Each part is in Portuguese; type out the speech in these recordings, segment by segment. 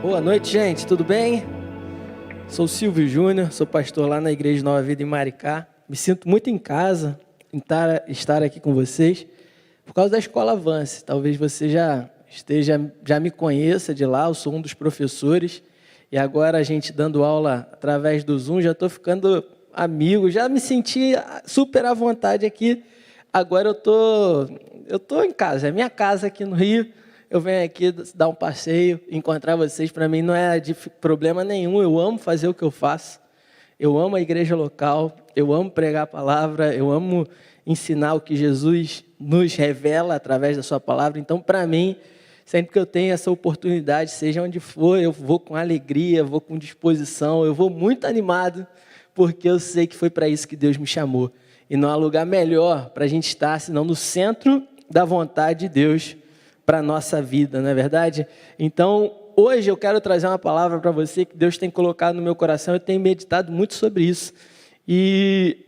Boa noite, gente, tudo bem? Sou o Silvio Júnior, sou pastor lá na Igreja Nova Vida em Maricá. Me sinto muito em casa em estar aqui com vocês por causa da Escola Avance. Talvez você já me conheça de lá, eu sou um dos professores e agora a gente dando aula através do Zoom, já estou ficando amigo, já me senti super à vontade aqui. Agora eu tô em casa, é minha casa aqui no Rio. Eu venho aqui dar um passeio, encontrar vocês, para mim não é de problema nenhum. Eu amo fazer o que eu faço, eu amo a igreja local, eu amo pregar a palavra, eu amo ensinar o que Jesus nos revela através da sua palavra. Então, para mim, sempre que eu tenho essa oportunidade, seja onde for, eu vou com alegria, vou com disposição, eu vou muito animado, porque eu sei que foi para isso que Deus me chamou. E não há lugar melhor para a gente estar, senão no centro da vontade de Deus para a nossa vida, não é verdade? Então, hoje eu quero trazer uma palavra para você que Deus tem colocado no meu coração. Eu tenho meditado muito sobre isso. E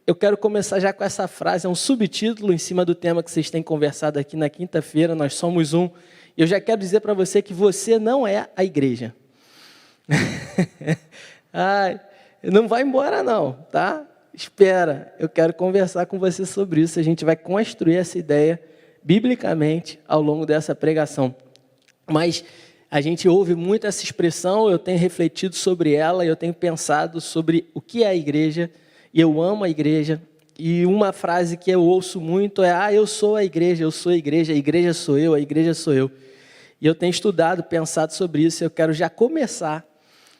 eu quero começar já com essa frase, é um subtítulo em cima do tema que vocês têm conversado aqui na quinta-feira, Nós Somos Um. E eu já quero dizer para você que você não é a igreja. Ai, não vai embora não, tá? Espera, eu quero conversar com você sobre isso. A gente vai construir essa ideia biblicamente ao longo dessa pregação. Mas a gente ouve muito essa expressão, eu tenho refletido sobre ela, eu tenho pensado sobre o que é a igreja, e eu amo a igreja. E uma frase que eu ouço muito é: eu sou a igreja sou a igreja sou eu, a igreja sou eu. E eu tenho estudado, pensado sobre isso, e eu quero já começar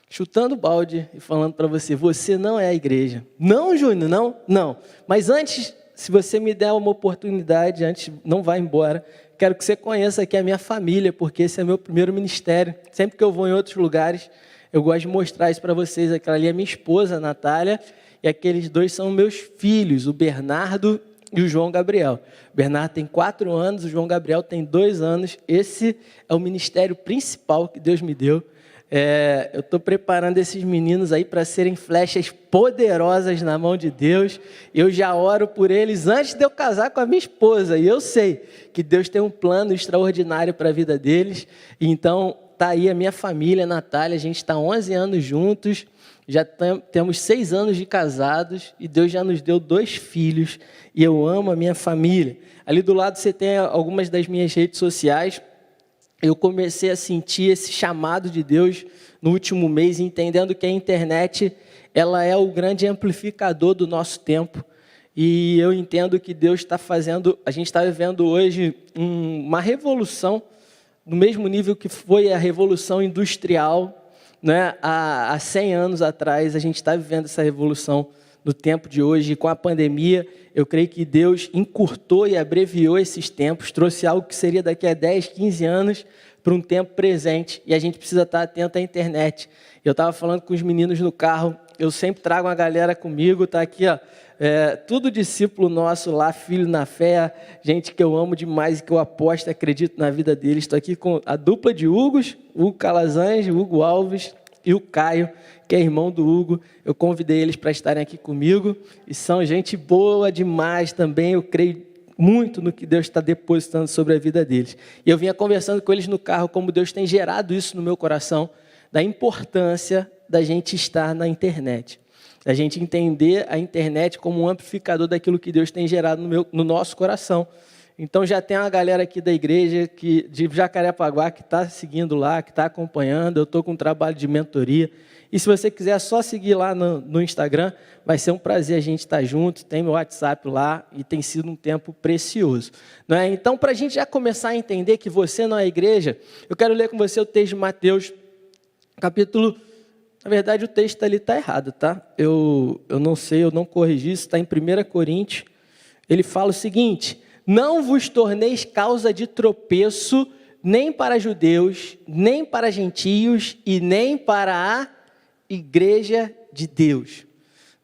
chutando o balde e falando para você: você não é a igreja. Não, Júnior, não, não. Mas antes, se você me der uma oportunidade, antes, não vá embora, quero que você conheça aqui a minha família, porque esse é meu primeiro ministério. Sempre que eu vou em outros lugares, eu gosto de mostrar isso para vocês. Aquela ali é minha esposa, a Natália, e aqueles dois são meus filhos, o Bernardo e o João Gabriel. O Bernardo tem 4 anos, o João Gabriel tem 2 anos. Esse é o ministério principal que Deus me deu. Eu estou preparando esses meninos aí para serem flechas poderosas na mão de Deus. Eu já oro por eles antes de eu casar com a minha esposa. E eu sei que Deus tem um plano extraordinário para a vida deles. Então, está aí a minha família, a Natália. A gente está 11 anos juntos. Já temos 6 anos de casados. E Deus já nos deu 2 filhos. E eu amo a minha família. Ali do lado você tem algumas das minhas redes sociais. Eu comecei a sentir esse chamado de Deus no último mês, entendendo que a internet ela é o grande amplificador do nosso tempo. E eu entendo que Deus está fazendo, a gente está vivendo hoje uma revolução, no mesmo nível que foi a revolução industrial, né? Há 100 anos atrás, a gente está vivendo essa revolução no tempo de hoje. Com a pandemia, eu creio que Deus encurtou e abreviou esses tempos, trouxe algo que seria daqui a 10, 15 anos para um tempo presente, e a gente precisa estar atento à internet. Eu estava falando com os meninos no carro, eu sempre trago uma galera comigo, está aqui, ó, tudo discípulo nosso lá, filho na fé, gente que eu amo demais e que eu aposto e acredito na vida deles. Estou aqui com a dupla de Hugos, Hugo Calazans, Hugo Alves e o Caio, que é irmão do Hugo. Eu convidei eles para estarem aqui comigo, e são gente boa demais também, eu creio muito no que Deus está depositando sobre a vida deles. E eu vinha conversando com eles no carro, como Deus tem gerado isso no meu coração, da importância da gente estar na internet, da gente entender a internet como um amplificador daquilo que Deus tem gerado no nosso coração. Então já tem uma galera aqui da igreja de Jacarepaguá que está seguindo lá, que está acompanhando. Eu estou com um trabalho de mentoria. E se você quiser só seguir lá no Instagram, vai ser um prazer a gente estar junto. Tem meu WhatsApp lá e tem sido um tempo precioso. Não é? Então, para a gente já começar a entender que você não é a igreja, eu quero ler com você o texto de Mateus, capítulo... Na verdade, o texto ali está errado, tá? Eu não sei, eu não corrigi isso, está em 1 Coríntios. Ele fala o seguinte: não vos torneis causa de tropeço, nem para judeus, nem para gentios e nem para a igreja de Deus.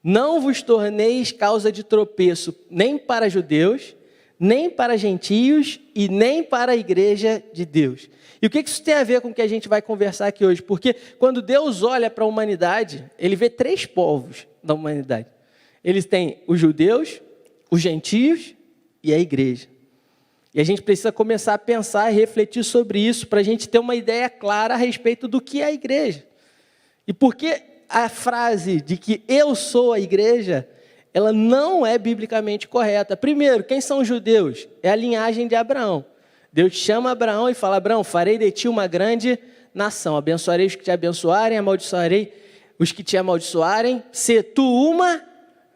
Não vos torneis causa de tropeço, nem para judeus, nem para gentios e nem para a igreja de Deus. E o que isso tem a ver com o que a gente vai conversar aqui hoje? Porque quando Deus olha para a humanidade, Ele vê 3 povos da humanidade. Eles têm os judeus, os gentios e a igreja. E a gente precisa começar a pensar e refletir sobre isso para a gente ter uma ideia clara a respeito do que é a igreja. E por que a frase de que eu sou a igreja, ela não é biblicamente correta. Primeiro, quem são os judeus? É a linhagem de Abraão. Deus chama Abraão e fala: Abraão, farei de ti uma grande nação. Abençoarei os que te abençoarem, amaldiçoarei os que te amaldiçoarem. Se tu uma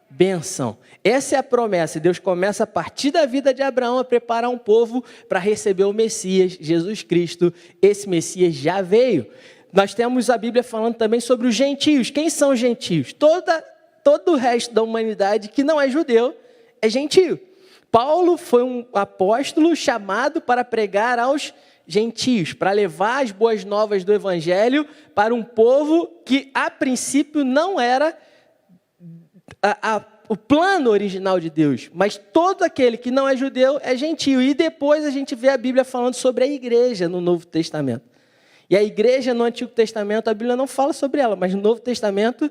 bênção. Essa é a promessa. Deus começa a partir da vida de Abraão a preparar um povo para receber o Messias, Jesus Cristo. Esse Messias já veio. Nós temos a Bíblia falando também sobre os gentios. Quem são os gentios? Todo o resto da humanidade que não é judeu é gentio. Paulo foi um apóstolo chamado para pregar aos gentios, para levar as boas novas do evangelho para um povo que a princípio não era o plano original de Deus, mas todo aquele que não é judeu é gentio. E depois a gente vê a Bíblia falando sobre a igreja no Novo Testamento. E a igreja no Antigo Testamento, a Bíblia não fala sobre ela, mas no Novo Testamento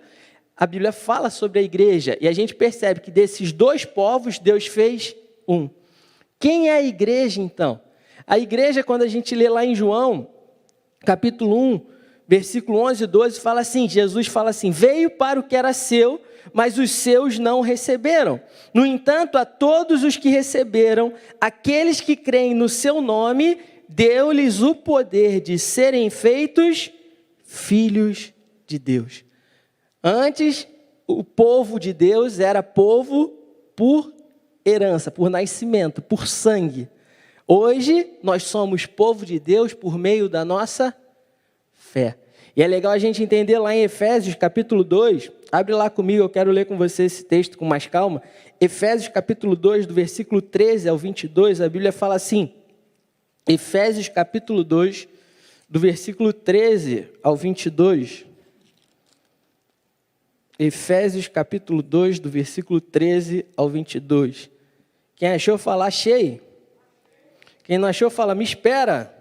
a Bíblia fala sobre a igreja. E a gente percebe que desses dois povos, Deus fez um. Quem é a igreja, então? A igreja, quando a gente lê lá em João, capítulo 1, versículo 11 e 12, fala assim, Jesus fala assim: veio para o que era seu, mas os seus não receberam. No entanto, a todos os que receberam, aqueles que creem no seu nome, deu-lhes o poder de serem feitos filhos de Deus. Antes, o povo de Deus era povo por herança, por nascimento, por sangue. Hoje, nós somos povo de Deus por meio da nossa fé. E é legal a gente entender lá em Efésios, capítulo 2, abre lá comigo, eu quero ler com você esse texto com mais calma. Efésios, capítulo 2, do versículo 13 ao 22, a Bíblia fala assim, Efésios, capítulo 2, do versículo 13 ao 22. Efésios, capítulo 2, do versículo 13 ao 22. Quem achou, fala, achei. Quem não achou, fala, me espera.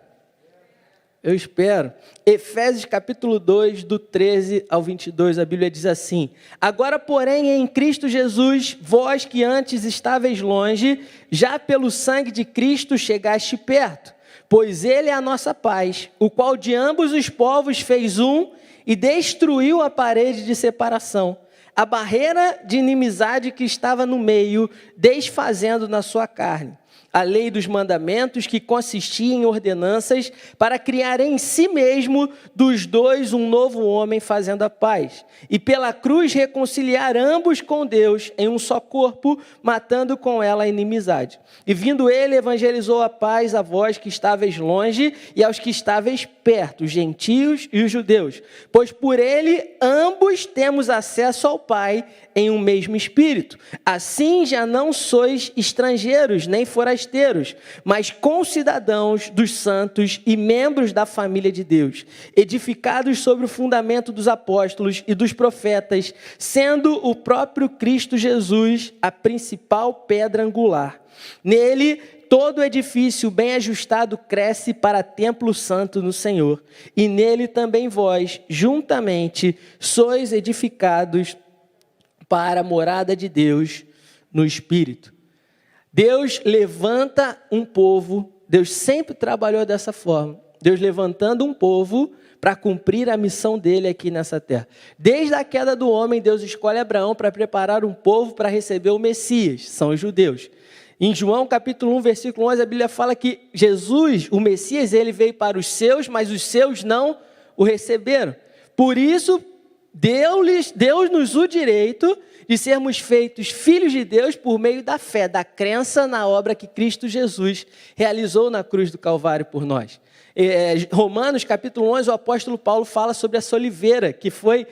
Eu espero. Efésios capítulo 2, do 13 ao 22, a Bíblia diz assim: agora, porém, em Cristo Jesus, vós que antes estáveis longe, já pelo sangue de Cristo chegaste perto, pois ele é a nossa paz, o qual de ambos os povos fez um e destruiu a parede de separação, a barreira de inimizade que estava no meio, desfazendo na sua carne a lei dos mandamentos, que consistia em ordenanças, para criar em si mesmo dos dois um novo homem, fazendo a paz, e pela cruz reconciliar ambos com Deus em um só corpo, matando com ela a inimizade. E vindo ele, evangelizou a paz a vós que estáveis longe e aos que estáveis perto, os gentios e os judeus, pois por ele ambos temos acesso ao Pai em um mesmo Espírito. Assim já não sois estrangeiros nem forasteiros, mas concidadãos dos santos e membros da família de Deus, edificados sobre o fundamento dos apóstolos e dos profetas, sendo o próprio Cristo Jesus a principal pedra angular. Nele, todo o edifício bem ajustado cresce para templo santo no Senhor, e nele também vós, juntamente, sois edificados para a morada de Deus no Espírito. Deus levanta um povo, Deus sempre trabalhou dessa forma, Deus levantando um povo para cumprir a missão dele aqui nessa terra. Desde a queda do homem, Deus escolhe Abraão para preparar um povo para receber o Messias, são os judeus. Em João capítulo 1, versículo 11, a Bíblia fala que Jesus, o Messias, ele veio para os seus, mas os seus não o receberam. Por isso, Deus-nos o direito de sermos feitos filhos de Deus por meio da fé, da crença na obra que Cristo Jesus realizou na cruz do Calvário por nós. Romanos capítulo 11, o apóstolo Paulo fala sobre essa oliveira que foi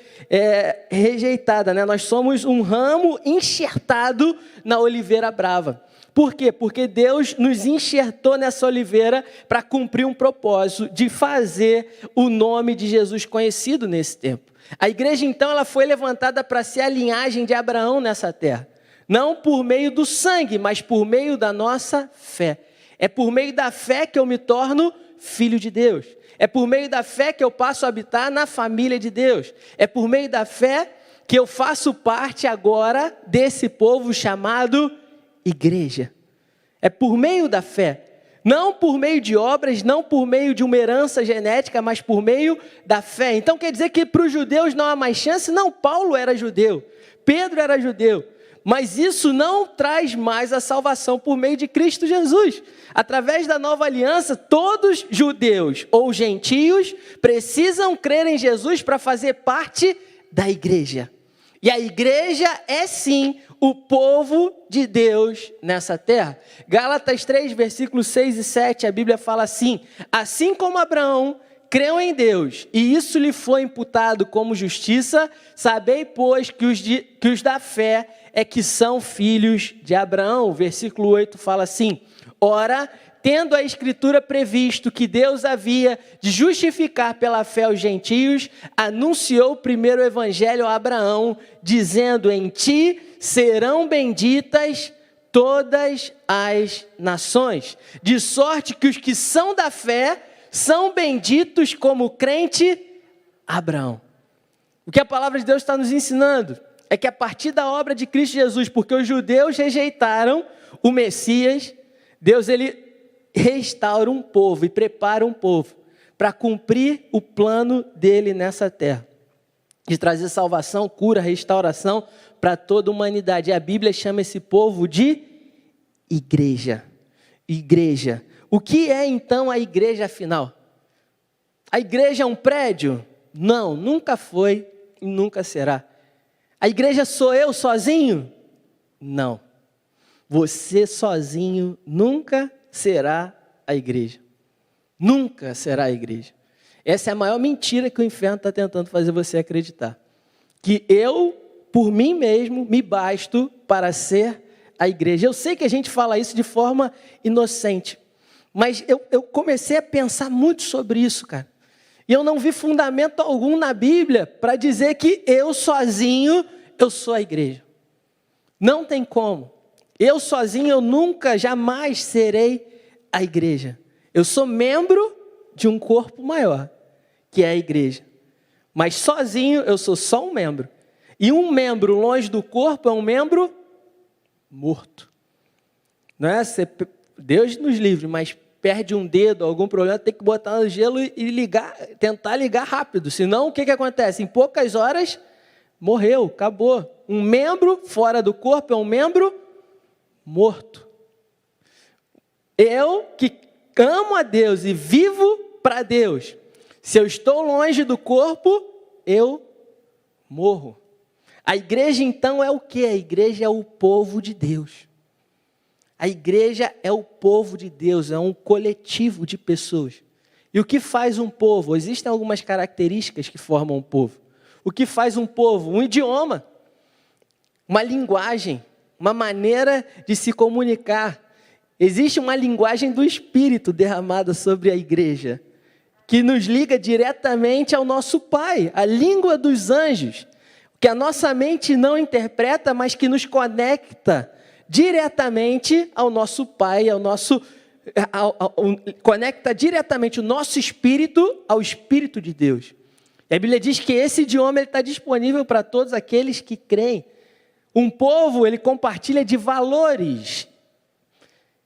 rejeitada, né? Nós somos um ramo enxertado na oliveira brava. Por quê? Porque Deus nos enxertou nessa oliveira para cumprir um propósito de fazer o nome de Jesus conhecido nesse tempo. A igreja, então, ela foi levantada para ser a linhagem de Abraão nessa terra. Não por meio do sangue, mas por meio da nossa fé. É por meio da fé que eu me torno filho de Deus. É por meio da fé que eu passo a habitar na família de Deus. É por meio da fé que eu faço parte agora desse povo chamado igreja. É por meio da fé. Não por meio de obras, não por meio de uma herança genética, mas por meio da fé. Então quer dizer que para os judeus não há mais chance? Não, Paulo era judeu, Pedro era judeu. Mas isso não traz mais a salvação por meio de Cristo Jesus. Através da nova aliança, todos judeus ou gentios precisam crer em Jesus para fazer parte da igreja. E a igreja é sim o povo de Deus nessa terra. Gálatas 3, versículos 6 e 7, a Bíblia fala assim: assim como Abraão creu em Deus, e isso lhe foi imputado como justiça, sabei, pois, que os da fé é que são filhos de Abraão. O versículo 8 fala assim: ora, tendo a Escritura previsto que Deus havia de justificar pela fé os gentios, anunciou primeiro o evangelho a Abraão, dizendo: em ti serão benditas todas as nações, de sorte que os que são da fé são benditos como o crente Abraão. O que a palavra de Deus está nos ensinando é que a partir da obra de Cristo Jesus, porque os judeus rejeitaram o Messias, Deus ele restaura um povo e prepara um povo para cumprir o plano dele nessa terra, de trazer salvação, cura, restauração para toda a humanidade. E a Bíblia chama esse povo de igreja. Igreja. O que é então a igreja afinal? A igreja é um prédio? Não, nunca foi e nunca será. A igreja sou eu sozinho? Não. Você sozinho nunca será a igreja. Nunca será a igreja. Essa é a maior mentira que o inferno está tentando fazer você acreditar. Que eu, por mim mesmo, me basto para ser a igreja. Eu sei que a gente fala isso de forma inocente, mas eu comecei a pensar muito sobre isso, cara. E eu não vi fundamento algum na Bíblia para dizer que eu sozinho, eu sou a igreja. Não tem como. Eu sozinho, eu nunca, jamais serei a igreja. Eu sou membro de um corpo maior, que é a igreja. Mas sozinho, eu sou só um membro. E um membro longe do corpo é um membro morto. Não é? Deus nos livre, mas perde um dedo, algum problema, tem que botar no gelo e ligar, tentar ligar rápido. Senão, o que acontece? Em poucas horas, morreu, acabou. Um membro fora do corpo é um membro morto. Eu que amo a Deus e vivo para Deus, se eu estou longe do corpo, eu morro. A igreja então é o quê? A igreja é o povo de Deus. A igreja é o povo de Deus, é um coletivo de pessoas. E o que faz um povo? Existem algumas características que formam um povo. O que faz um povo? Um idioma, uma linguagem, uma maneira de se comunicar. Existe uma linguagem do Espírito derramada sobre a igreja, que nos liga diretamente ao nosso Pai, a língua dos anjos, que a nossa mente não interpreta, mas que nos conecta diretamente ao nosso Pai, conecta diretamente o nosso espírito ao Espírito de Deus. E a Bíblia diz que esse idioma está disponível para todos aqueles que creem. Um povo, ele compartilha de valores,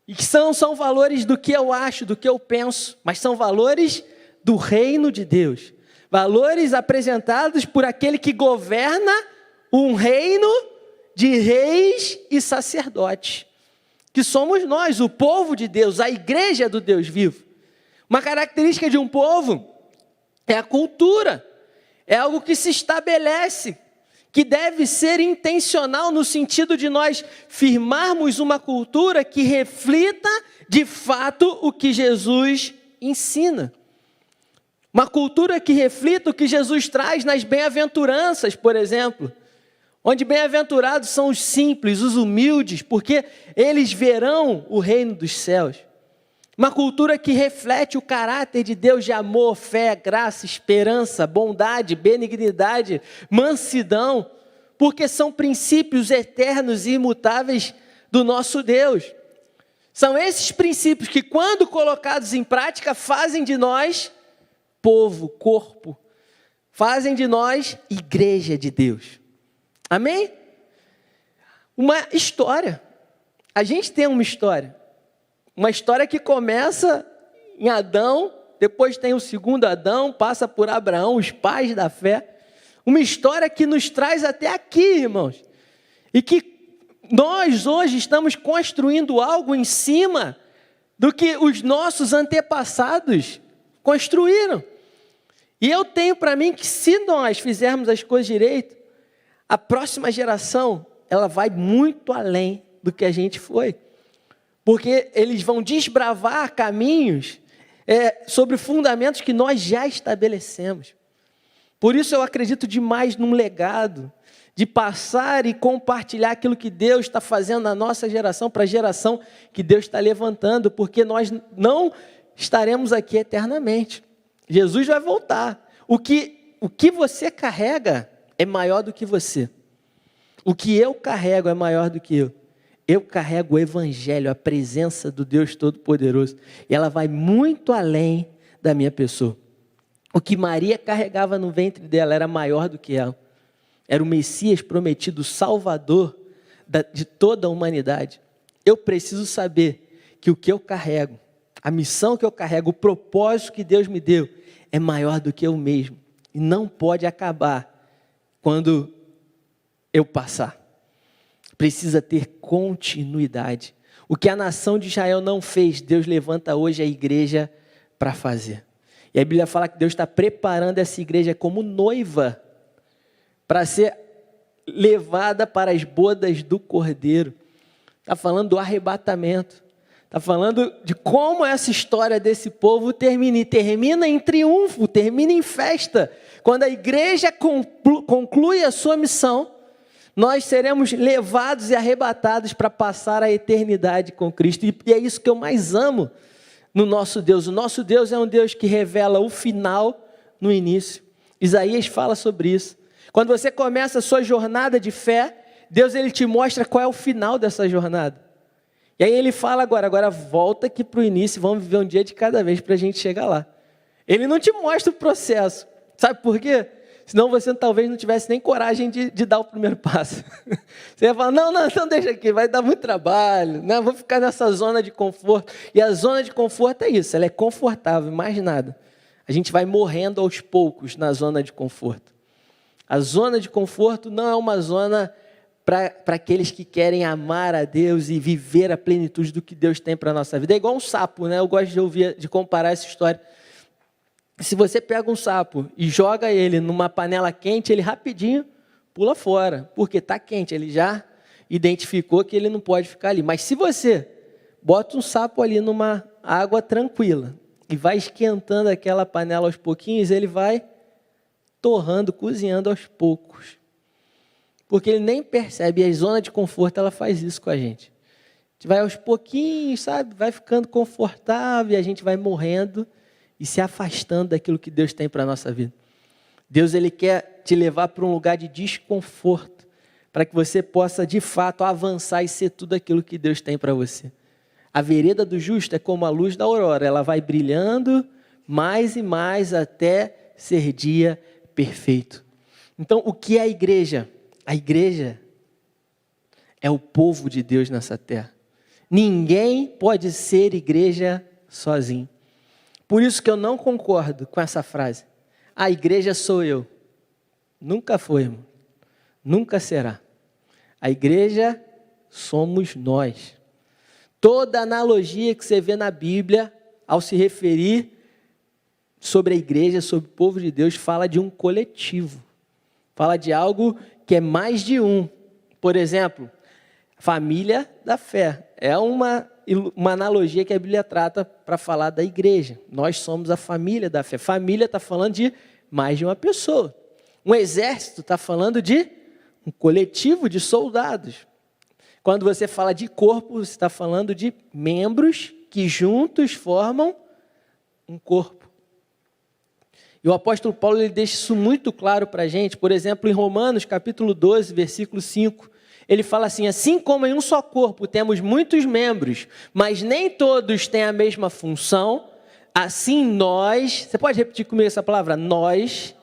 e que são valores do que eu acho, do que eu penso, mas são valores do reino de Deus. Valores apresentados por aquele que governa um reino de reis e sacerdotes, que somos nós, o povo de Deus, a igreja do Deus vivo. Uma característica de um povo é a cultura, é algo que se estabelece, que deve ser intencional no sentido de nós firmarmos uma cultura que reflita de fato o que Jesus ensina. Uma cultura que reflita o que Jesus traz nas bem-aventuranças, por exemplo, onde bem-aventurados são os simples, os humildes, porque eles verão o reino dos céus. Uma cultura que reflete o caráter de Deus de amor, fé, graça, esperança, bondade, benignidade, mansidão, porque são princípios eternos e imutáveis do nosso Deus. São esses princípios que, quando colocados em prática, fazem de nós povo, corpo, fazem de nós igreja de Deus. Amém? Uma história. A gente tem uma história. Uma história que começa em Adão, depois tem o segundo Adão, passa por Abraão, os pais da fé. Uma história que nos traz até aqui, irmãos. E que nós hoje estamos construindo algo em cima do que os nossos antepassados construíram. E eu tenho para mim que se nós fizermos as coisas direito, a próxima geração, ela vai muito além do que a gente foi. Porque eles vão desbravar caminhos sobre fundamentos que nós já estabelecemos. Por isso eu acredito demais num legado, de passar e compartilhar aquilo que Deus está fazendo na nossa geração, para a geração que Deus está levantando, porque nós não estaremos aqui eternamente. Jesus vai voltar. O que você carrega é maior do que você. O que eu carrego é maior do que eu. Eu carrego o Evangelho, a presença do Deus Todo-Poderoso. E ela vai muito além da minha pessoa. O que Maria carregava no ventre dela era maior do que ela. Era o Messias prometido, o Salvador de toda a humanidade. Eu preciso saber que o que eu carrego, a missão que eu carrego, o propósito que Deus me deu, é maior do que eu mesmo. E não pode acabar quando eu passar. Precisa ter continuidade. O que a nação de Israel não fez, Deus levanta hoje a igreja para fazer. E a Bíblia fala que Deus está preparando essa igreja como noiva para ser levada para as bodas do Cordeiro. Está falando do arrebatamento. Está falando de como essa história desse povo termina. E termina em triunfo, termina em festa. Quando a igreja conclui a sua missão, nós seremos levados e arrebatados para passar a eternidade com Cristo. E é isso que eu mais amo no nosso Deus. O nosso Deus é um Deus que revela o final no início. Isaías fala sobre isso. Quando você começa a sua jornada de fé, Deus ele te mostra qual é o final dessa jornada. E aí ele fala agora volta aqui para o início, vamos viver um dia de cada vez para a gente chegar lá. Ele não te mostra o processo. Sabe por quê? Senão você talvez não tivesse nem coragem de dar o primeiro passo. Você ia falar, não, deixa aqui, vai dar muito trabalho, não, vou ficar nessa zona de conforto. E a zona de conforto é isso, ela é confortável, mais nada. A gente vai morrendo aos poucos na zona de conforto. A zona de conforto não é uma zona para aqueles que querem amar a Deus e viver a plenitude do que Deus tem para a nossa vida. É igual um sapo, né? Eu gosto de comparar essa história. Se você pega um sapo e joga ele numa panela quente, ele rapidinho pula fora, porque está quente, ele já identificou que ele não pode ficar ali. Mas se você bota um sapo ali numa água tranquila e vai esquentando aquela panela aos pouquinhos, ele vai torrando, cozinhando aos poucos. Porque ele nem percebe, e a zona de conforto ela faz isso com a gente. A gente vai aos pouquinhos, sabe? Vai ficando confortável e a gente vai morrendo e se afastando daquilo que Deus tem para a nossa vida. Deus ele quer te levar para um lugar de desconforto, para que você possa de fato avançar e ser tudo aquilo que Deus tem para você. A vereda do justo é como a luz da aurora, ela vai brilhando mais e mais até ser dia perfeito. Então, o que é a igreja? A igreja é o povo de Deus nessa terra. Ninguém pode ser igreja sozinho. Por isso que eu não concordo com essa frase. A igreja sou eu. Nunca foi, irmão. Nunca será. A igreja somos nós. Toda analogia que você vê na Bíblia, ao se referir sobre a igreja, sobre o povo de Deus, fala de um coletivo. Fala de algo que é mais de um. Por exemplo, família da fé. É uma analogia que a Bíblia trata para falar da igreja. Nós somos a família da fé. Família está falando de mais de uma pessoa. Um exército está falando de um coletivo de soldados. Quando você fala de corpo, você está falando de membros que juntos formam um corpo. E o apóstolo Paulo ele deixa isso muito claro para a gente. Por exemplo, em Romanos capítulo 12, versículo 5, ele fala assim: assim como em um só corpo temos muitos membros, mas nem todos têm a mesma função, assim nós, você pode repetir comigo essa palavra? Nós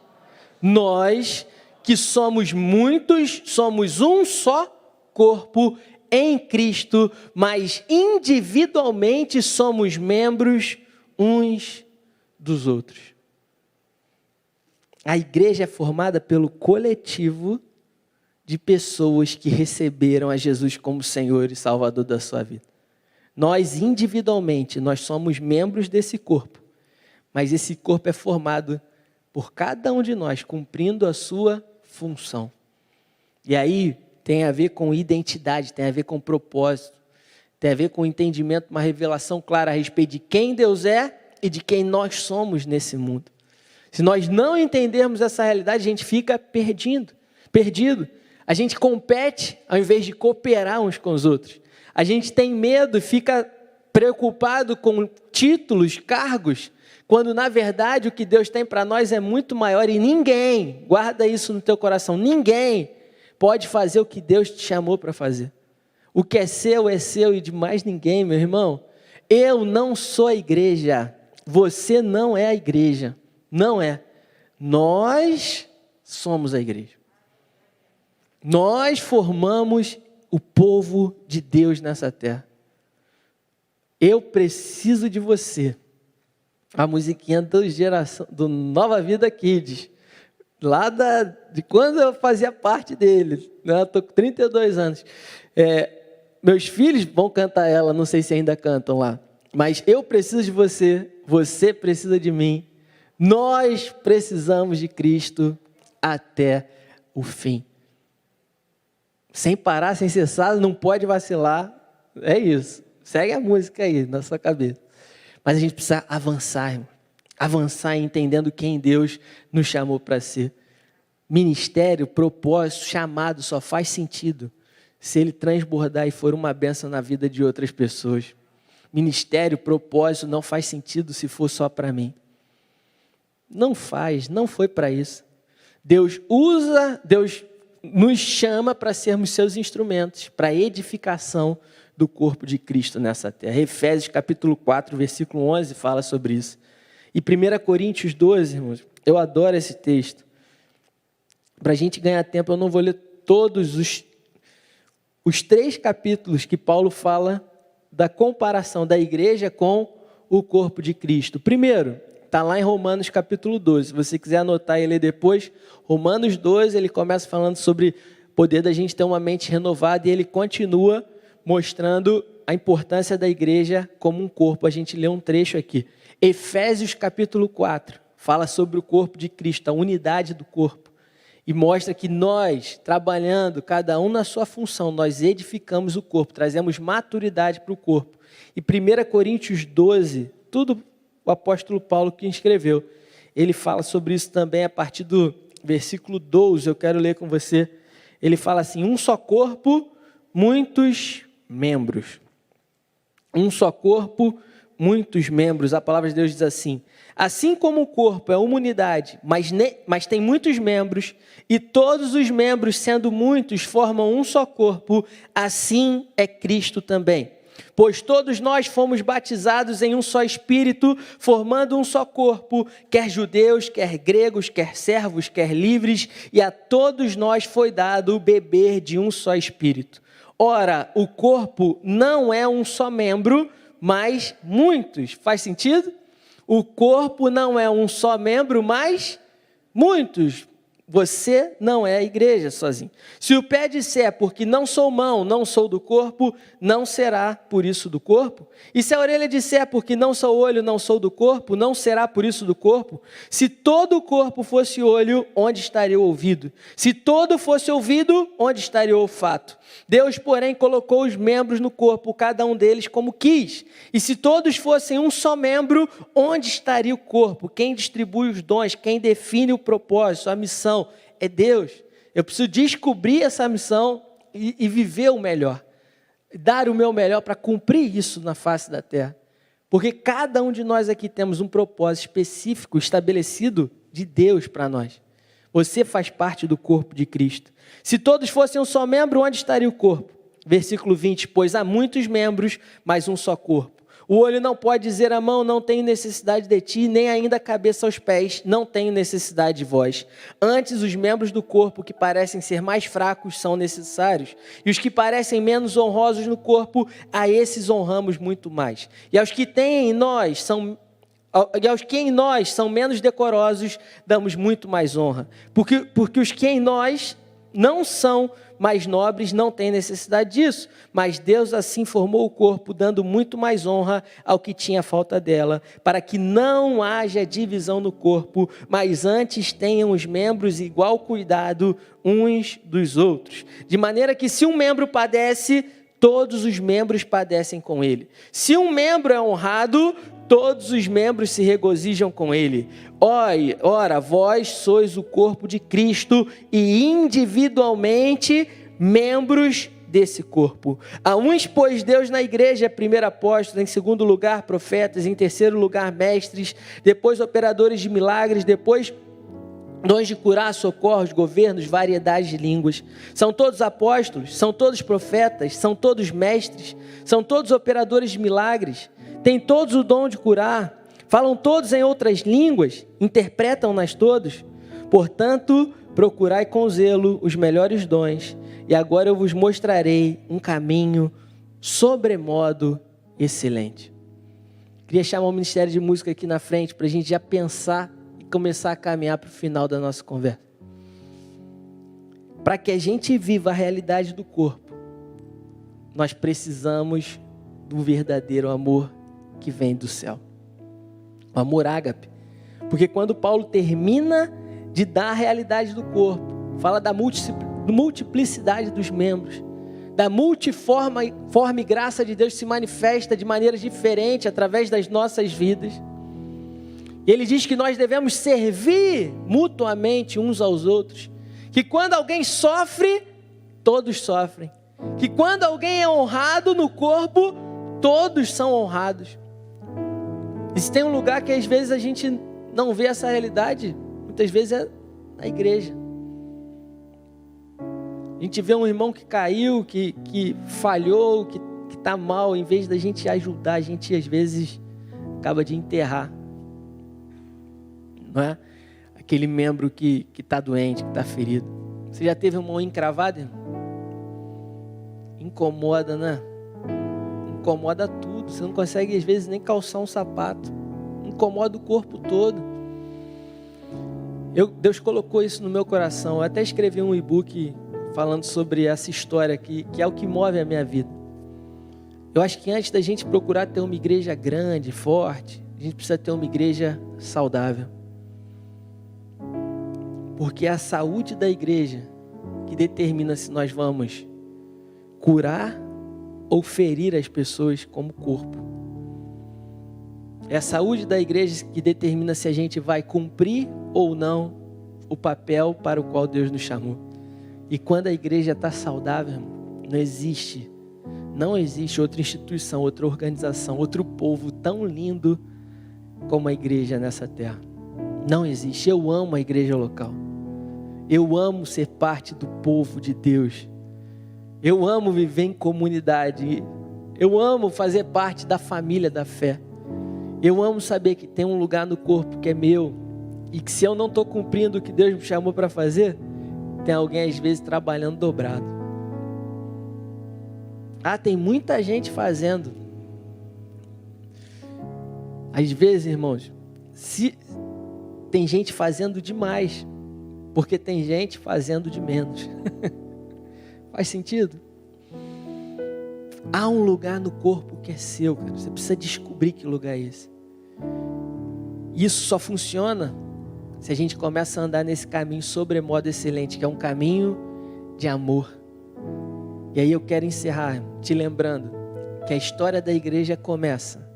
que somos muitos, somos um só corpo em Cristo, mas individualmente somos membros uns dos outros. A igreja é formada pelo coletivo de pessoas que receberam a Jesus como Senhor e Salvador da sua vida. Nós, individualmente, nós somos membros desse corpo, mas esse corpo é formado por cada um de nós, cumprindo a sua função. E aí tem a ver com identidade, tem a ver com propósito, tem a ver com entendimento, uma revelação clara a respeito de quem Deus é e de quem nós somos nesse mundo. Se nós não entendermos essa realidade, a gente fica perdido. A gente compete ao invés de cooperar uns com os outros. A gente tem medo e fica preocupado com títulos, cargos, quando na verdade o que Deus tem para nós é muito maior e ninguém, guarda isso no teu coração, ninguém pode fazer o que Deus te chamou para fazer. O que é seu e de mais ninguém, meu irmão. Eu não sou a igreja, você não é a igreja, não é. Nós somos a igreja. Nós formamos o povo de Deus nessa terra. Eu preciso de você. A musiquinha do Nova Vida Kids, lá de quando eu fazia parte dele, né? Estou com 32 anos. Meus filhos vão cantar ela, não sei se ainda cantam lá, mas eu preciso de você, você precisa de mim, nós precisamos de Cristo até o fim. Sem parar, sem cessar, não pode vacilar, é isso. Segue a música aí na sua cabeça. Mas a gente precisa avançar, irmão. Avançar entendendo quem Deus nos chamou para ser. Ministério, propósito, chamado só faz sentido se ele transbordar e for uma bênção na vida de outras pessoas. Ministério, propósito não faz sentido se for só para mim. Não faz, não foi para isso. Deus nos chama para sermos seus instrumentos, para a edificação do corpo de Cristo nessa terra. Efésios capítulo 4, versículo 11 fala sobre isso. E 1 Coríntios 12, irmãos, eu adoro esse texto. Para a gente ganhar tempo, eu não vou ler todos os 3 capítulos que Paulo fala da comparação da igreja com o corpo de Cristo. Primeiro, está lá em Romanos capítulo 12. Se você quiser anotar e ler depois, Romanos 12, ele começa falando sobre o poder da gente ter uma mente renovada e ele continua mostrando a importância da igreja como um corpo. A gente lê um trecho aqui. Efésios capítulo 4 fala sobre o corpo de Cristo, a unidade do corpo. E mostra que nós, trabalhando, cada um na sua função, nós edificamos o corpo, trazemos maturidade para o corpo. E 1 Coríntios 12, tudo o apóstolo Paulo que escreveu. Ele fala sobre isso também a partir do versículo 12, eu quero ler com você. Ele fala assim, um só corpo, muitos membros. Um só corpo, muitos membros. A palavra de Deus diz assim, assim como o corpo é uma unidade, mas tem muitos membros, e todos os membros, sendo muitos, formam um só corpo, assim é Cristo também. Pois todos nós fomos batizados em um só Espírito, formando um só corpo, quer judeus, quer gregos, quer servos, quer livres, e a todos nós foi dado o beber de um só Espírito. Ora, o corpo não é um só membro, mas muitos. Faz sentido? O corpo não é um só membro, mas muitos. Você não é a igreja sozinho. Se o pé disser, porque não sou mão, não sou do corpo, não será por isso do corpo? E se a orelha disser, porque não sou olho, não sou do corpo, não será por isso do corpo? Se todo o corpo fosse olho, onde estaria o ouvido? Se todo fosse ouvido, onde estaria o olfato? Deus, porém, colocou os membros no corpo, cada um deles como quis. E se todos fossem um só membro, onde estaria o corpo? Quem distribui os dons, quem define o propósito, a missão, é Deus. Eu preciso descobrir essa missão e viver o melhor. Dar o meu melhor para cumprir isso na face da terra. Porque cada um de nós aqui temos um propósito específico, estabelecido de Deus para nós. Você faz parte do corpo de Cristo. Se todos fossem um só membro, onde estaria o corpo? Versículo 20, pois há muitos membros, mas um só corpo. O olho não pode dizer à mão, não tenho necessidade de ti, nem ainda a cabeça aos pés, não tenho necessidade de vós. Antes, os membros do corpo que parecem ser mais fracos são necessários, e os que parecem menos honrosos no corpo, a esses honramos muito mais. E aos que em nós são menos decorosos, damos muito mais honra. Porque os que em nós não são mais nobres não têm necessidade disso, mas Deus assim formou o corpo, dando muito mais honra ao que tinha falta dela, para que não haja divisão no corpo, mas antes tenham os membros igual cuidado uns dos outros. De maneira que se um membro padece, todos os membros padecem com ele. Se um membro é honrado, todos os membros se regozijam com ele. Ora, vós sois o corpo de Cristo e individualmente membros desse corpo. A uns pôs Deus na igreja, primeiro apóstolo, em segundo lugar profetas, em terceiro lugar mestres, depois operadores de milagres, depois dons de curar, socorros, governos, variedade de línguas. São todos apóstolos, são todos profetas, são todos mestres, são todos operadores de milagres, têm todos o dom de curar, falam todos em outras línguas, interpretam-nas todos. Portanto, procurai com zelo os melhores dons, e agora eu vos mostrarei um caminho sobremodo excelente. Queria chamar o Ministério de Música aqui na frente, para a gente já pensar e começar a caminhar para o final da nossa conversa. Para que a gente viva a realidade do corpo, nós precisamos do verdadeiro amor que vem do céu. O amor ágape. Porque quando Paulo termina de dar a realidade do corpo, fala da multiplicidade dos membros, da multiforme graça de Deus se manifesta de maneiras diferentes através das nossas vidas. E ele diz que nós devemos servir mutuamente uns aos outros, que quando alguém sofre, todos sofrem, que quando alguém é honrado no corpo, todos são honrados. E se tem um lugar que às vezes a gente não vê essa realidade, muitas vezes é na igreja. A gente vê um irmão que caiu, que falhou, que está mal, em vez da gente ajudar, a gente às vezes acaba de enterrar. Não é? Aquele membro que está doente, que está ferido. Você já teve uma mão encravada, irmão? Incomoda, né? Incomoda tudo. Você não consegue às vezes nem calçar um sapato. Incomoda o corpo todo. Deus colocou isso no meu coração. Eu até escrevi um e-book falando sobre essa história aqui, que é o que move a minha vida. Eu acho que antes da gente procurar ter uma igreja grande, forte, a gente precisa ter uma igreja saudável. Porque é a saúde da igreja que determina se nós vamos curar ou ferir as pessoas como corpo. É a saúde da igreja que determina se a gente vai cumprir ou não o papel para o qual Deus nos chamou. E quando a igreja está saudável, não existe outra instituição, outra organização, outro povo tão lindo como a igreja nessa terra. Não existe. Eu amo a igreja local. Eu amo ser parte do povo de Deus. Eu amo viver em comunidade. Eu amo fazer parte da família da fé. Eu amo saber que tem um lugar no corpo que é meu. E que se eu não estou cumprindo o que Deus me chamou para fazer, tem alguém às vezes trabalhando dobrado. Tem muita gente fazendo. Às vezes, irmãos, tem gente fazendo demais, porque tem gente fazendo de menos. Faz sentido? Há um lugar no corpo que é seu, cara. Você precisa descobrir que lugar é esse. Isso só funciona se a gente começa a andar nesse caminho sobremodo excelente, que é um caminho de amor. E aí eu quero encerrar te lembrando que a história da igreja começa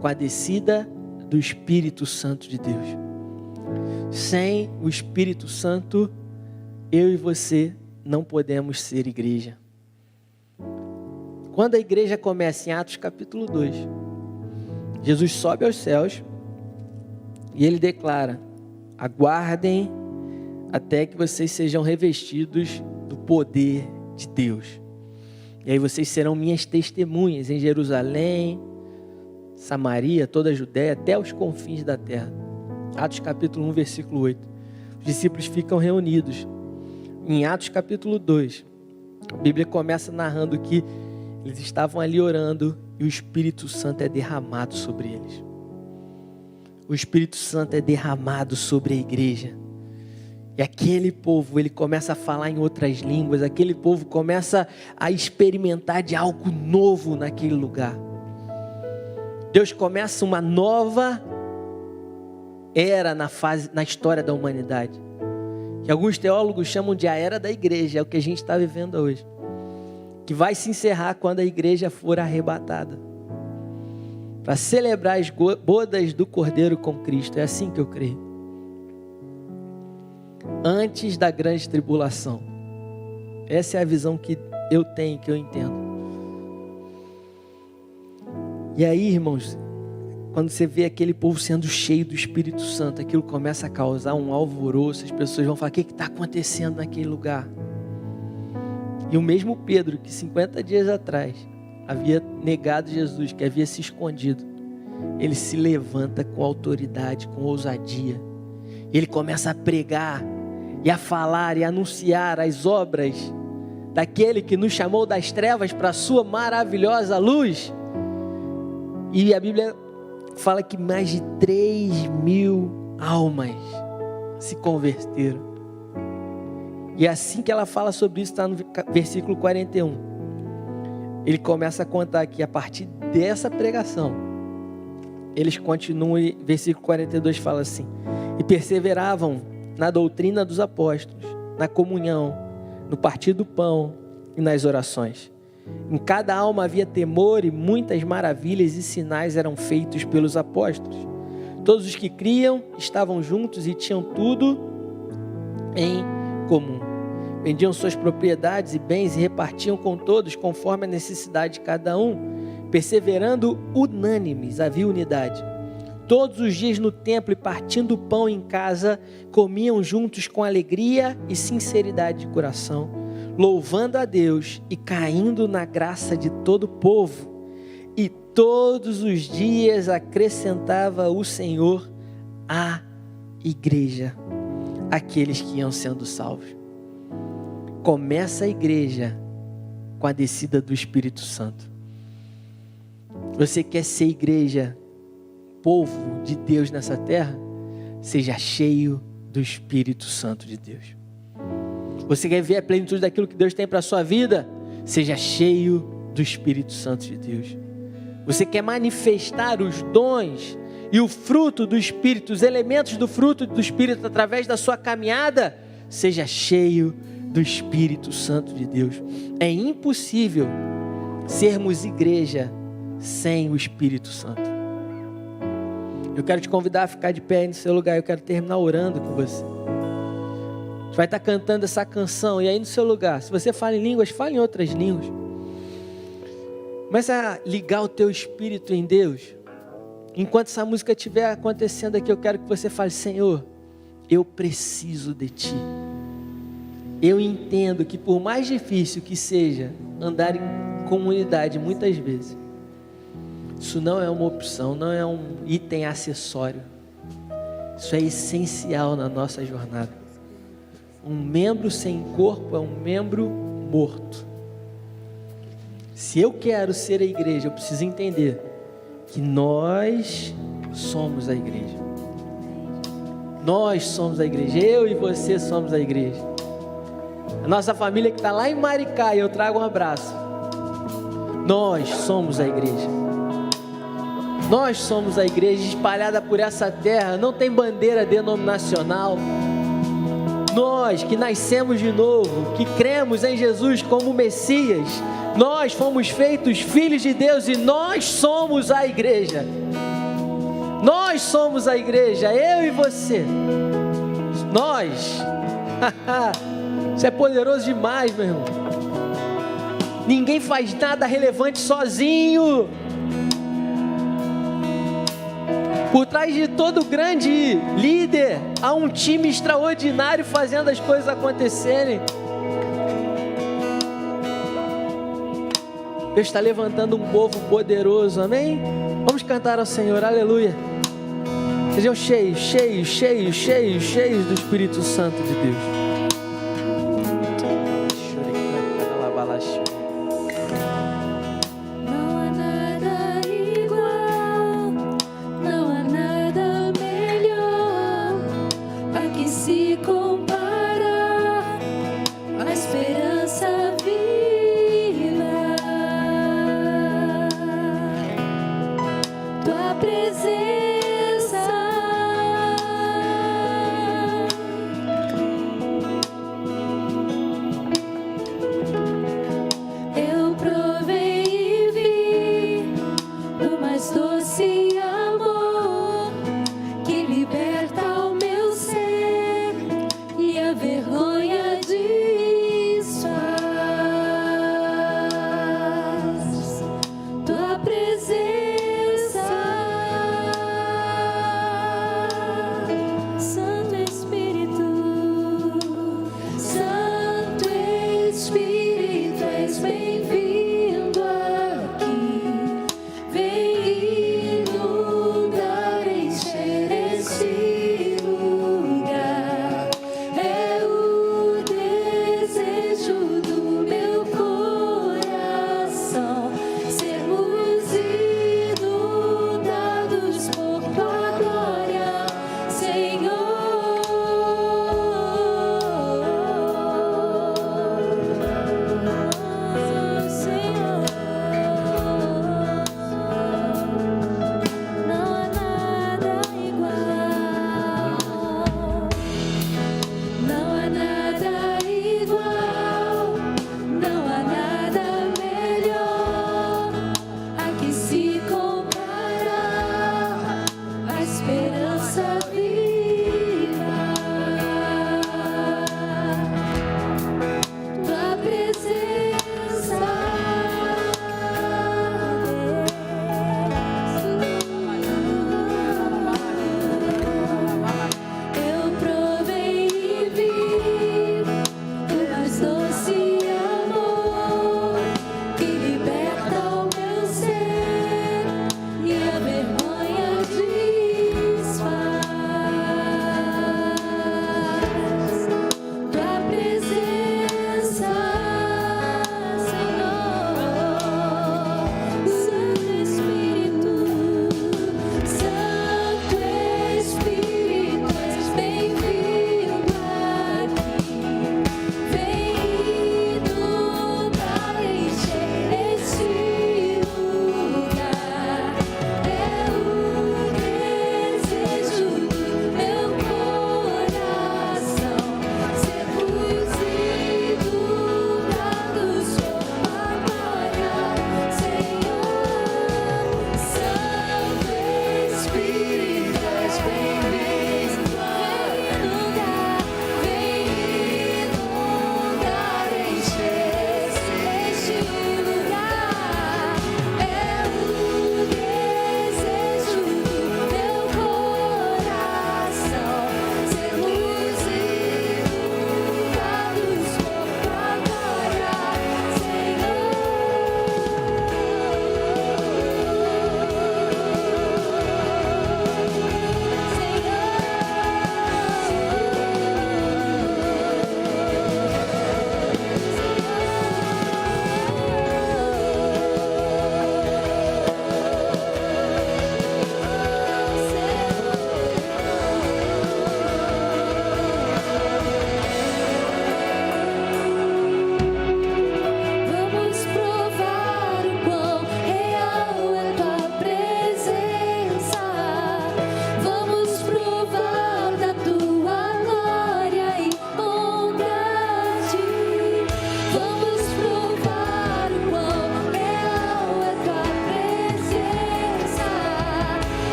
com a descida do Espírito Santo de Deus. Sem o Espírito Santo, eu e você não podemos ser igreja. Quando a igreja começa em Atos capítulo 2, Jesus sobe aos céus e ele declara: aguardem até que vocês sejam revestidos do poder de Deus. E aí vocês serão minhas testemunhas em Jerusalém, Samaria, toda a Judéia, até os confins da terra. Atos capítulo 1, versículo 8. Os discípulos ficam reunidos. Em Atos capítulo 2, a Bíblia começa narrando que eles estavam ali orando e o Espírito Santo é derramado sobre eles. O Espírito Santo é derramado sobre a igreja. E aquele povo, ele começa a falar em outras línguas, aquele povo começa a experimentar de algo novo naquele lugar. Deus começa uma nova era na história da humanidade, que alguns teólogos chamam de a era da igreja, é o que a gente está vivendo hoje, que vai se encerrar quando a igreja for arrebatada, para celebrar as bodas do Cordeiro com Cristo. É assim que eu creio. Antes da grande tribulação. Essa é a visão que eu tenho, que eu entendo. E aí, irmãos, quando você vê aquele povo sendo cheio do Espírito Santo, aquilo começa a causar um alvoroço, as pessoas vão falar: o que está acontecendo naquele lugar? E o mesmo Pedro, que 50 dias atrás havia negado Jesus, que havia se escondido, ele se levanta com autoridade, com ousadia. Ele começa a pregar e a falar e a anunciar as obras daquele que nos chamou das trevas para a sua maravilhosa luz. E a Bíblia fala que mais de 3.000 almas se converteram. E assim que ela fala sobre isso, está no versículo 41. Ele começa a contar que a partir dessa pregação, eles continuam, e versículo 42 fala assim: e perseveravam na doutrina dos apóstolos, na comunhão, no partir do pão e nas orações. Em cada alma havia temor, e muitas maravilhas e sinais eram feitos pelos apóstolos. Todos os que criam estavam juntos e tinham tudo em comum. Vendiam suas propriedades e bens e repartiam com todos conforme a necessidade de cada um. Perseverando unânimes, havia unidade. Todos os dias no templo e partindo o pão em casa, comiam juntos com alegria e sinceridade de coração, louvando a Deus e caindo na graça de todo o povo. E todos os dias acrescentava o Senhor à igreja aqueles que iam sendo salvos. Começa a igreja com a descida do Espírito Santo. Você quer ser igreja, povo de Deus nessa terra? Seja cheio do Espírito Santo de Deus. Você quer ver a plenitude daquilo que Deus tem para a sua vida? Seja cheio do Espírito Santo de Deus. Você quer manifestar os dons e o fruto do Espírito, os elementos do fruto do Espírito através da sua caminhada? Seja cheio do Espírito Santo de Deus. É impossível sermos igreja sem o Espírito Santo. Eu quero te convidar a ficar de pé aí no seu lugar. Eu quero terminar orando com você. A gente vai estar cantando essa canção, e aí no seu lugar, se você fala em línguas, fale em outras línguas. Começa a ligar o teu espírito em Deus. Enquanto essa música estiver acontecendo aqui, eu quero que você fale: Senhor, eu preciso de Ti. Eu entendo que por mais difícil que seja andar em comunidade muitas vezes, isso não é uma opção, não é um item acessório. Isso é essencial na nossa jornada. Um membro sem corpo é um membro morto. Se eu quero ser a igreja, eu preciso entender que nós somos a igreja. Nós somos a igreja. Eu e você somos a igreja. A nossa família que está lá em Maricá, e eu trago um abraço. Nós somos a igreja. Nós somos a igreja espalhada por essa terra. Não tem bandeira denominacional. Nós que nascemos de novo, que cremos em Jesus como Messias, nós fomos feitos filhos de Deus e nós somos a igreja. Nós somos a igreja, eu e você. Nós. Isso é poderoso demais, meu irmão. Ninguém faz nada relevante sozinho. Por trás de todo grande líder, há um time extraordinário fazendo as coisas acontecerem. Deus está levantando um povo poderoso, amém? Vamos cantar ao Senhor, aleluia. Sejam cheios, cheios, cheios, cheios, cheios do Espírito Santo de Deus. Não há nada igual, não há nada melhor a que se compara a esperança viva. Tua presença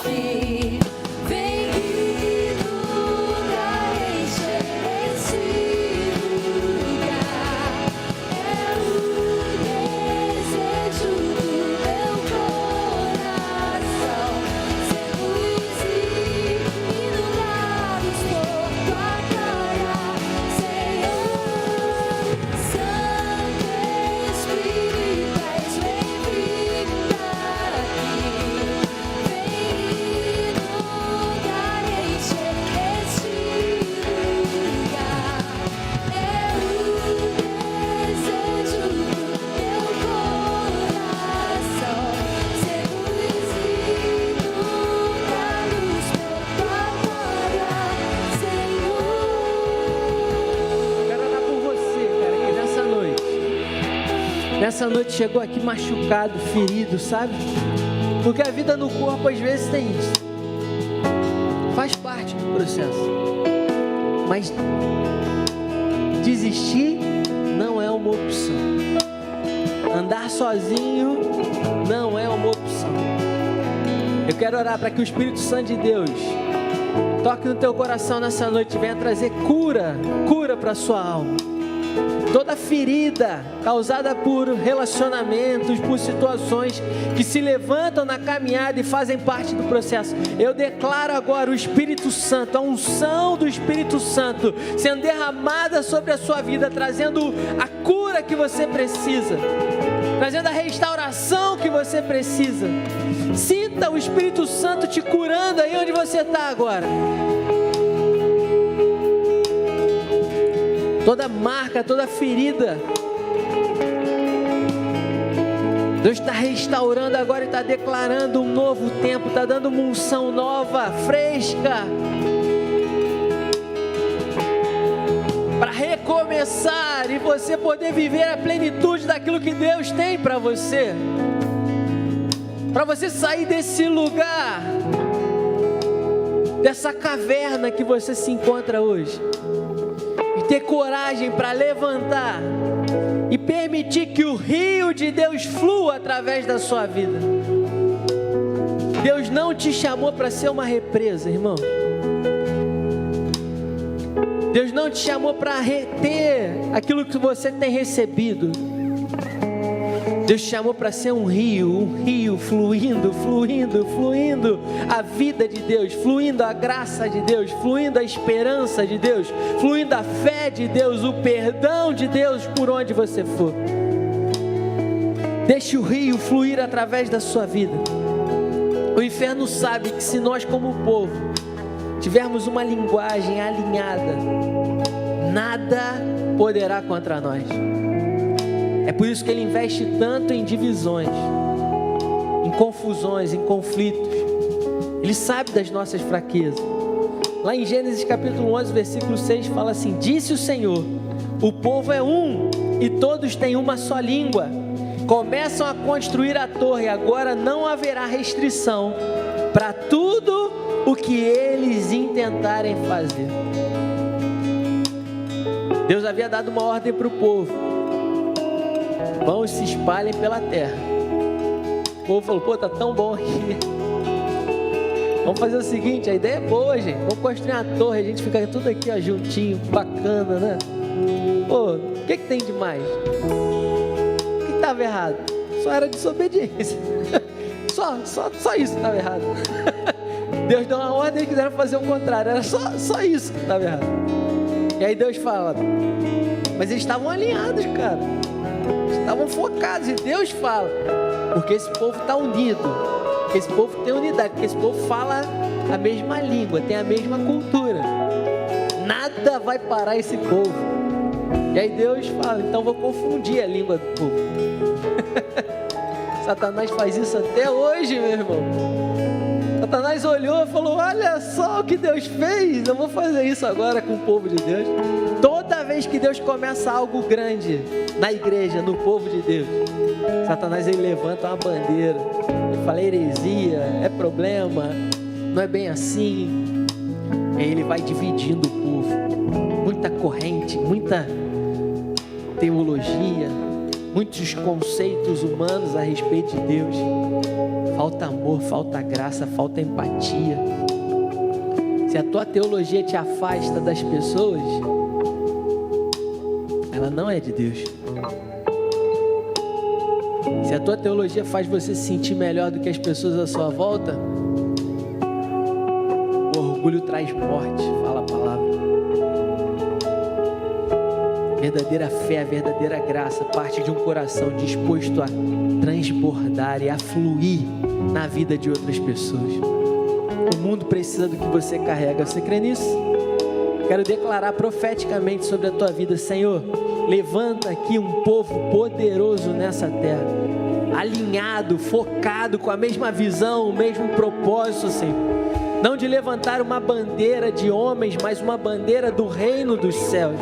aqui. Vem inundar, encher esse lugar. É o desejo do meu coração. Sermos inundados por tua glória, Senhor. Santo Espírito, és bem-vindo aqui. Vem inundar, encher este lugar. É o desejo do meu coração. Sermos inundados por tua glória, Senhor. Quero orar por você, cara, que nessa noite chegou aqui machucado, ferido, sabe? Porque a vida no corpo às vezes tem isso. Faz parte do processo. Mas desistir não é uma opção. Andar sozinho não é uma opção. Eu quero orar para que o Espírito Santo de Deus toque no teu coração nessa noite, venha trazer cura para a sua alma. Toda ferida causada por relacionamentos, por situações que se levantam na caminhada e fazem parte do processo, eu declaro agora o Espírito Santo, a unção do Espírito Santo sendo derramada sobre a sua vida, trazendo a cura que você precisa, trazendo a restauração que você precisa. Sinta o Espírito Santo te curando aí onde você está agora. Toda marca, toda ferida, Deus está restaurando agora e está declarando um novo tempo, está dando uma unção nova, fresca, para recomeçar e você poder viver a plenitude daquilo que Deus tem para você, para você sair desse lugar, dessa caverna que você se encontra hoje, ter coragem para levantar e permitir que o rio de Deus flua através da sua vida. Deus não te chamou para ser uma represa, irmão. Deus não te chamou para reter aquilo que você tem recebido. Deus te chamou para ser um rio fluindo a vida de Deus, fluindo a graça de Deus, fluindo a esperança de Deus, fluindo a fé de Deus, o perdão de Deus por onde você for. Deixe o rio fluir através da sua vida. O inferno sabe que se nós como povo tivermos uma linguagem alinhada, nada poderá contra nós. É por isso que ele investe tanto em divisões, em confusões, em conflitos. Ele sabe das nossas fraquezas. Lá em Gênesis capítulo 11, versículo 6, fala assim: disse o Senhor, o povo é um e todos têm uma só língua. Começam a construir a torre, agora não haverá restrição para tudo o que eles intentarem fazer. Deus havia dado uma ordem para o povo: vão e se espalhem pela terra. O povo falou: pô, tá tão bom aqui. Vamos fazer o seguinte, a ideia é boa, gente. Vamos construir uma torre, a gente fica tudo aqui, ó, juntinho, bacana, né? Pô, o que tem de mais? O que estava errado? Só era desobediência. Só isso que estava errado. Deus deu uma ordem e quiseram fazer o contrário. Era só isso que estava errado. E aí Deus fala: mas eles estavam alinhados, cara. Estavam focados. E Deus fala: porque esse povo está unido, porque esse povo tem unidade, porque esse povo fala a mesma língua, tem a mesma cultura. Nada vai parar esse povo. E aí Deus fala: então vou confundir a língua do povo. Satanás faz isso até hoje, meu irmão. Satanás olhou e falou: olha só o que Deus fez, eu vou fazer isso agora com o povo de Deus. Toda vez que Deus começa algo grande na igreja, no povo de Deus, Satanás ele levanta uma bandeira, ele fala: heresia, é problema, não é bem assim. Aí ele vai dividindo o povo, muita corrente, muita teologia, muitos conceitos humanos a respeito de Deus, falta amor, falta graça, falta empatia. Se a tua teologia te afasta das pessoas, ela não é de Deus. Se a tua teologia faz você se sentir melhor do que as pessoas à sua volta, o orgulho traz morte, fala a palavra. Verdadeira fé, a verdadeira graça parte de um coração disposto a transbordar e a fluir na vida de outras pessoas. O mundo precisa do que você carrega. Você crê nisso? Quero declarar profeticamente sobre a tua vida: Senhor, levanta aqui um povo poderoso nessa terra, alinhado, focado, com a mesma visão, o mesmo propósito, Senhor. Não de levantar uma bandeira de homens, mas uma bandeira do reino dos céus.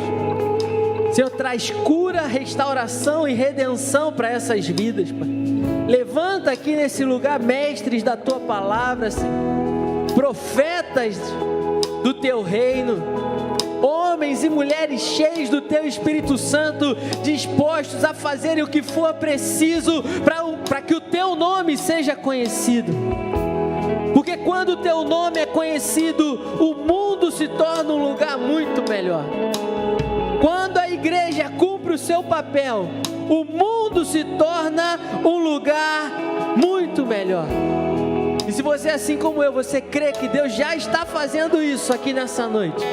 Senhor, traz cura, restauração e redenção para essas vidas, Pai. Levanta aqui nesse lugar mestres da Tua palavra, Senhor, profetas do Teu reino, homens e mulheres cheios do Teu Espírito Santo, dispostos a fazerem o que for preciso para que o Teu nome seja conhecido. Porque quando o Teu nome é conhecido, o mundo se torna um lugar muito melhor. Quando a igreja cumpre o seu papel, o mundo se torna um lugar muito melhor. E se você é assim como eu, você crê que Deus já está fazendo isso aqui nessa noite,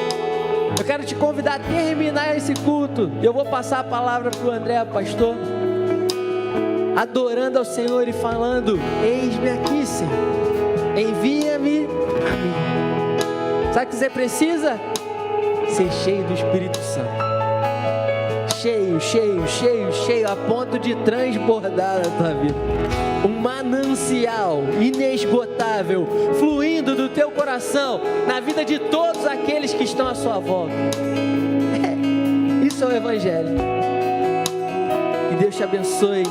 eu quero te convidar a terminar esse culto. Eu vou passar a palavra para o André, pastor, adorando ao Senhor e falando: eis-me aqui, Senhor, envia-me a mim. Sabe o que você precisa? Ser cheio do Espírito Santo. Cheio, a ponto de transbordar na tua vida. Um manancial inesgotável, fluindo do teu coração, na vida de todos aqueles que estão à sua volta. Isso é o Evangelho. Que Deus te abençoe.